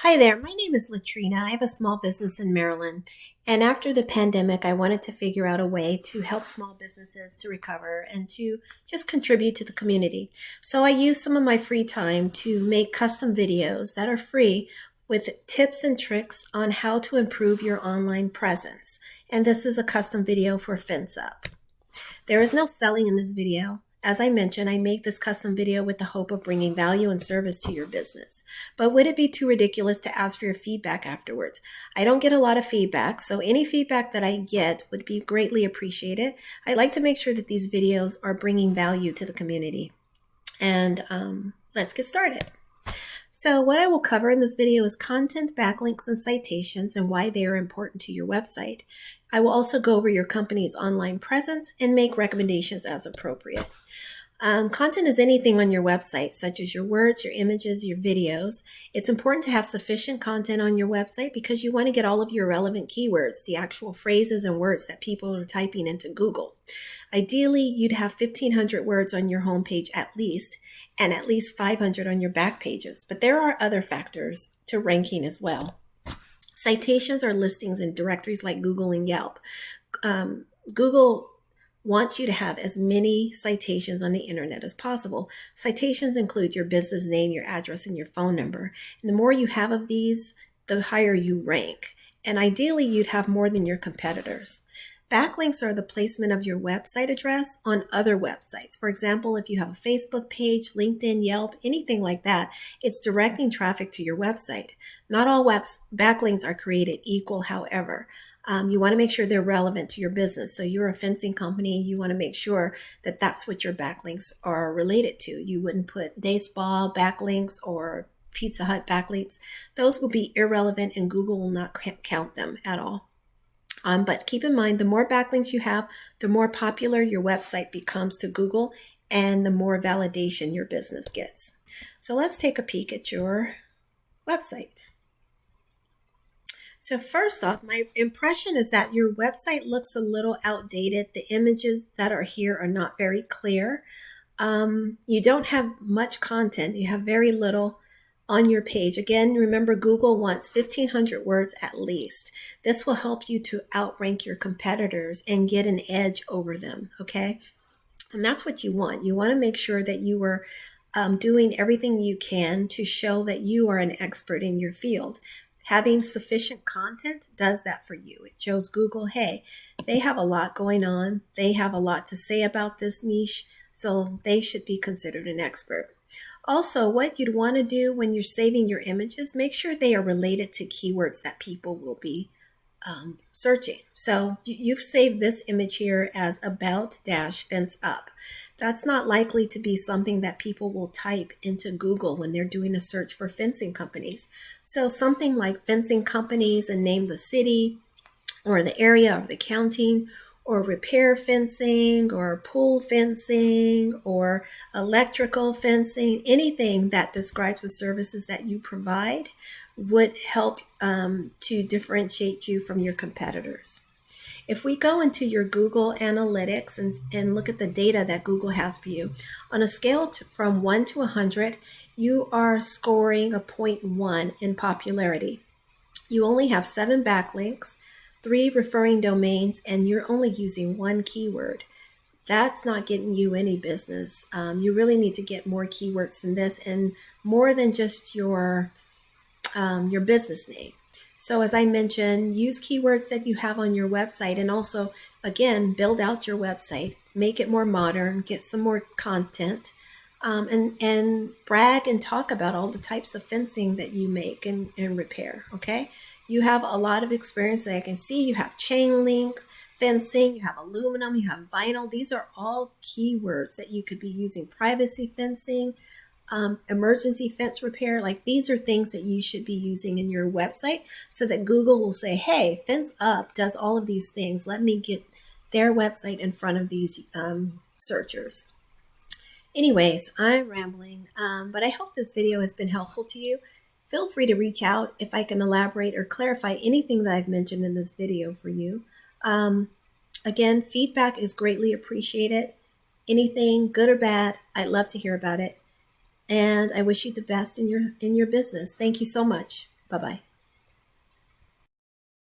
Hi there, my name is Latrina. I have a small business in Maryland. And after the pandemic, I wanted to figure out a way to help small businesses to recover and to just contribute to the community. So I use some of my free time to make custom videos that are free with tips and tricks on how to improve your online presence. And this is a custom video for Fence Up. There is no selling in this video. As I mentioned, I make this custom video with the hope of bringing value and service to your business. But would it be too ridiculous to ask for your feedback afterwards? I don't get a lot of feedback, so any feedback that I get would be greatly appreciated. I like to make sure that these videos are bringing value to the community. And let's get started. So what I will cover in this video is content, backlinks, and citations and why they are important to your website. I will also go over your company's online presence and make recommendations as appropriate. Content is anything on your website, such as your words, your images, your videos. It's important to have sufficient content on your website because you want to get all of your relevant keywords, the actual phrases and words that people are typing into Google. Ideally, you'd have 1,500 words on your homepage at least, and at least 500 on your back pages. But there are other factors to ranking as well. Citations are listings in directories like Google and Yelp. Google wants you to have as many citations on the internet as possible. Citations include your business name, your address, and your phone number. And the more you have of these, the higher you rank. And ideally, you'd have more than your competitors. Backlinks are the placement of your website address on other websites. For example, if you have a Facebook page, LinkedIn, Yelp, anything like that, it's directing traffic to your website. Not all backlinks are created equal, however. You want to make sure they're relevant to your business. So you're a fencing company, you want to make sure that that's what your backlinks are related to. You wouldn't put Day Spa backlinks or Pizza Hut backlinks. Those will be irrelevant and Google will not count them at all. But keep in mind, the more backlinks you have, the more popular your website becomes to Google and the more validation your business gets. So let's take a peek at your website. So first off, my impression is that your website looks a little outdated. The images that are here are not very clear. You don't have much content. You have very little on your page. Again, remember Google wants 1,500 words at least. This will help you to outrank your competitors and get an edge over them, okay? And that's what you want. You want to make sure that you are doing everything you can to show that you are an expert in your field. Having sufficient content does that for you. It shows Google, hey, they have a lot going on. They have a lot to say about this niche, so they should be considered an expert. Also, what you'd want to do when you're saving your images, make sure they are related to keywords that people will be searching. So you've saved this image here as about-fence up. That's not likely to be something that people will type into Google when they're doing a search for fencing companies. So something like fencing companies and name the city or the area or the county, or repair fencing or pool fencing or electrical fencing, anything that describes the services that you provide would help to differentiate you from your competitors. If we go into your Google Analytics and look at the data that Google has for you, on a scale from 1 to 100, you are scoring a 0.1 in popularity. You only have 7 backlinks, 3 referring domains, and you're only using 1 keyword. That's not getting you any business. You really need to get more keywords than this and more than just your business name. So as I mentioned, use keywords that you have on your website and also, again, build out your website, make it more modern, get some more content, and brag and talk about all the types of fencing that you make and repair, okay? You have a lot of experience that I can see. You have chain link fencing, you have aluminum, you have vinyl. These are all keywords that you could be using. Privacy fencing, emergency fence repair. Like these are things that you should be using in your website so that Google will say, hey, Fence Up does all of these things. Let me get their website in front of these searchers. Anyways, I'm rambling, but I hope this video has been helpful to you. Feel free to reach out if I can elaborate or clarify anything that I've mentioned in this video for you. Again, feedback is greatly appreciated. Anything good or bad, I'd love to hear about it. And I wish you the best in your business. Thank you so much. Bye-bye.